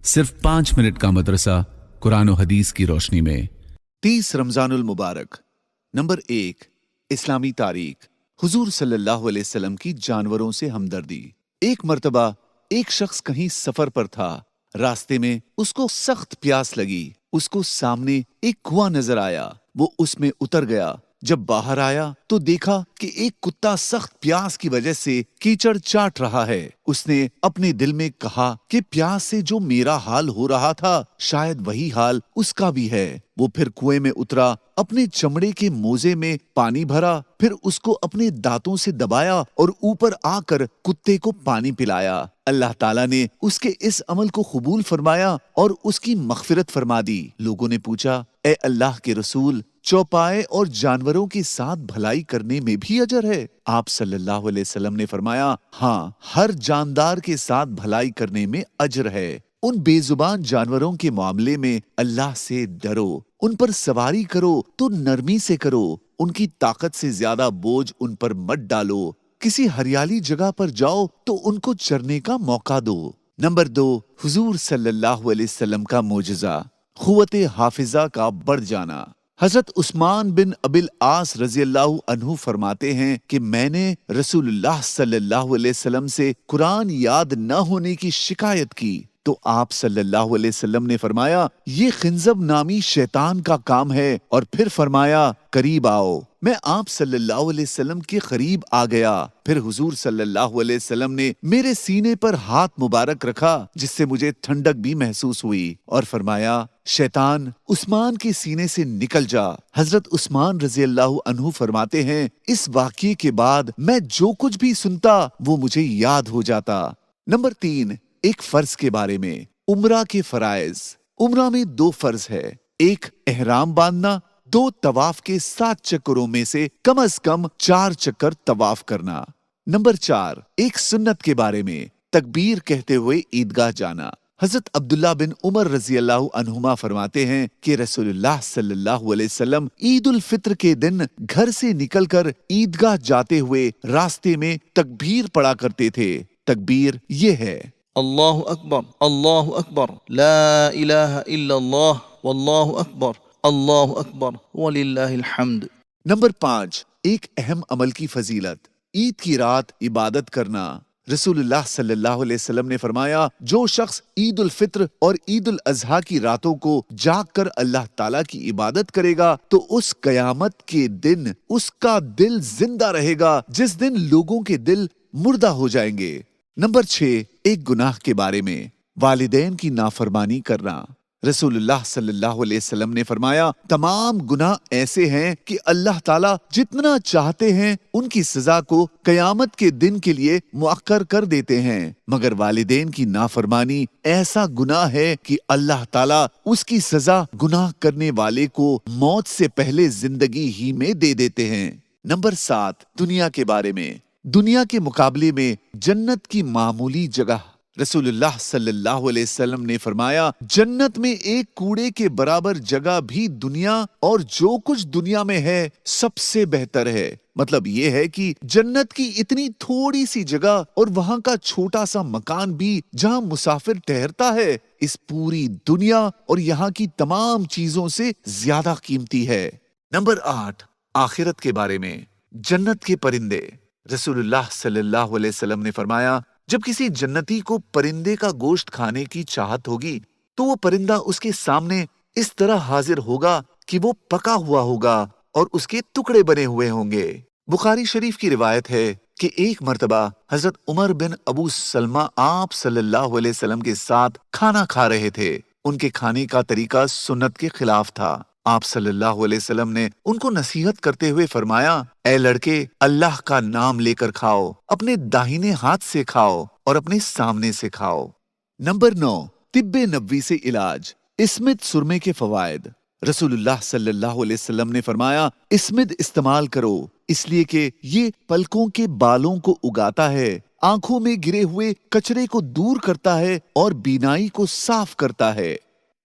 सिर्फ 5 मिनट का मदरसा कुरान और हदीस की रोशनी में। 30 रमजानुल मुबारक। नंबर 1, इस्लामी तारीख। हुजूर सल्लल्लाहु अलैहि वसल्लम की जानवरों से हमदर्दी। एक मर्तबा एक शख्स कहीं सफर पर था। रास्ते में उसको सख्त प्यास लगी। उसको सामने एक कुआं नजर आया। वो उसमें उतर गया। जब बाहर आया तो देखा कि एक कुत्ता सख्त प्यास की वजह से कीचड़ चाट रहा है। उसने अपने दिल में कहा कि प्यास से जो मेरा हाल हो रहा था शायद वही हाल उसका भी है। वो फिर कुएं में उतरा, अपने चमड़े के मोजे में पानी भरा, फिर उसको अपने दांतों से दबाया और ऊपर आकर कुत्ते को पानी पिलाया। अल्लाह ताला ने उसके इस अमल को कबूल फरमाया और उसकी मग़फ़िरत फरमा दी। लोगों ने पूछा, ए अल्लाह के रसूल, चौपाए और जानवरों के साथ भलाई करने में भी अजर है? आप सल्लल्लाहु अलैहि वसल्लम ने फरमाया, हाँ, हर जानदार के साथ भलाई करने में अजर है। उन बेजुबान जानवरों के मामले में अल्लाह से डरो। उन पर सवारी करो तो नरमी से करो। उनकी ताकत से ज्यादा बोझ उन पर मत डालो। किसी हरियाली जगह पर जाओ तो उनको चरने का मौका दो। नंबर 2, हुजूर सल्लल्लाहु अलैहि वसल्लम का मोजज़ा, क़ुव्वत हाफिजा का बढ़ जाना। हजरत उस्मान बिन अबिल आस रज़ियल्लाहु अन्हु फरमाते हैं कि मैंने रसूलुल्लाह सल्लल्लाहु अलैहि वसल्लम से कुरान याद न होने की शिकायत की तो आप सल्लल्लाहु अलैहि वसल्लम ने फरमाया, ये खिंजब नामी शैतान का काम है, और फिर फरमाया, करीब आओ। मैं आप सल्लल्लाहु अलैहि वसल्लम के करीब आ गया। फिर हुजूर सल्लल्लाहु अलैहि वसल्लम ने मेरे सीने पर हाथ मुबारक रखा जिससे मुझे ठंडक भी महसूस हुई और फरमाया, शैतान उस्मान के सीने से निकल जा। हजरत उस्मान रज़ियल्लाहु अन्हु फरमाते हैं, इस वाक़ये के बाद मैं जो कुछ भी सुनता वो मुझे याद हो जाता। नंबर 3, एक फर्ज के बारे में, उम्रा के फराइज। उम्रा में 2 फर्ज है, एक एहराम बांधना, 2 तवाफ के 7 चक्करों में से कम से कम 4 चक्कर तवाफ करना। नंबर 4, एक सुन्नत के बारे में, तकबीर कहते हुए ईदगाह जाना। हजरत अब्दुल्ला बिन उमर रज़ियल्लाहु अन्हुमा फरमाते हैं कि रसूलुल्लाह सल्लल्लाहु अलैहि वसल्लम ईद उल फित्र के दिन घर से निकलकर ईदगाह जाते हुए रास्ते में तकबीर पढ़ा करते थे। तकबीर ये है, अल्लाहु अकबर, ला इलाहा इल्लल्लाह, वल्लाहु अकबर वलिल्लाहिल हम्द। नंबर 5, एक अहम अमल की फजीलत, ईद की रात इबादत करना। रसूलुल्लाह सल्लल्लाहु अलैहि वसल्लम ने फरमाया, जो शख्स ईद उल फित्र और ईद उल अजहा की रातों को जाग कर अल्लाह ताला की इबादत करेगा तो उस कयामत के दिन उसका दिल जिंदा रहेगा जिस दिन लोगों के दिल मुर्दा हो जाएंगे। नंबर 6, एक गुनाह के बारे में, वालिदैन की नाफरमानी करना। रसूलुल्लाह सल्लल्लाहु अलैहि वसल्लम ने फरमाया, तमाम गुनाह ऐसे हैं कि अल्लाह ताला जितना चाहते हैं उनकी सजा को कयामत के दिन के लिए मुअक्कर कर देते हैं, मगर वालिदैन की नाफरमानी ऐसा गुनाह है कि अल्लाह ताला उसकी सजा गुनाह करने वाले को मौत से पहले जिंदगी ही में दे देते हैं। नंबर 7, दुनिया के बारे में, दुनिया के मुकाबले में जन्नत की मामूली जगह। रसूलुल्लाह सल्लल्लाहु अलैहि वसल्लम ने फरमाया, जन्नत में एक कूड़े के बराबर जगह भी दुनिया और जो कुछ दुनिया में है सबसे बेहतर है। मतलब ये है कि जन्नत की इतनी थोड़ी सी जगह और वहां का छोटा सा मकान भी जहां मुसाफिर ठहरता है इस पूरी दुनिया और यहाँ की तमाम चीजों से ज्यादा कीमती है। नंबर 8, आखिरत के बारे में, जन्नत के परिंदे। रसूलुल्लाह सल्लल्लाहु अलैहि वसल्लम ने फरमाया, जब किसी जन्नती को परिंदे का गोश्त खाने की चाहत होगी तो वो परिंदा उसके सामने इस तरह हाजिर होगा कि वो पका हुआ होगा और उसके टुकड़े बने हुए होंगे। बुखारी शरीफ की रिवायत है कि एक मर्तबा हजरत उमर बिन अबू सलमा आप सल्लल्लाहु अलैहि वसल्लम के साथ खाना खा रहे थे। उनके खाने का तरीका सुन्नत के खिलाफ था। आप सल्लल्लाहु अलैहि वसल्लम ने उनको नसीहत करते हुए फरमाया, ए लड़के, अल्लाह का नाम लेकर खाओ, अपने दाहिने हाथ से खाओ और अपने सामने से खाओ। नंबर 9, तिब्बे नबवी से इलाज, इस्मिद सुरमे के फवायद। रसूलुल्लाह सल्लल्लाहु अलैहि वसल्लम ने फरमाया, इस्मिद इस्तेमाल करो इसलिए कि ये पलकों के बालों को उगाता है, आंखों में गिरे हुए कचरे को दूर करता है और बीनाई को साफ करता है।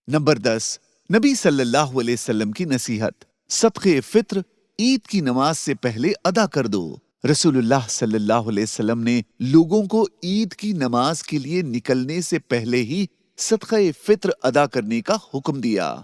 नंबर 10, नबी सल्लल्लाहु अलैहि वसल्लम की नसीहत, सदक़े फित्र ईद की नमाज से पहले अदा कर दो। रसूलुल्लाह सल्लल्लाहु अलैहि वसल्लम ने लोगों को ईद की नमाज के लिए निकलने से पहले ही صدقہ فطر ادا کرنے کا حکم دیا۔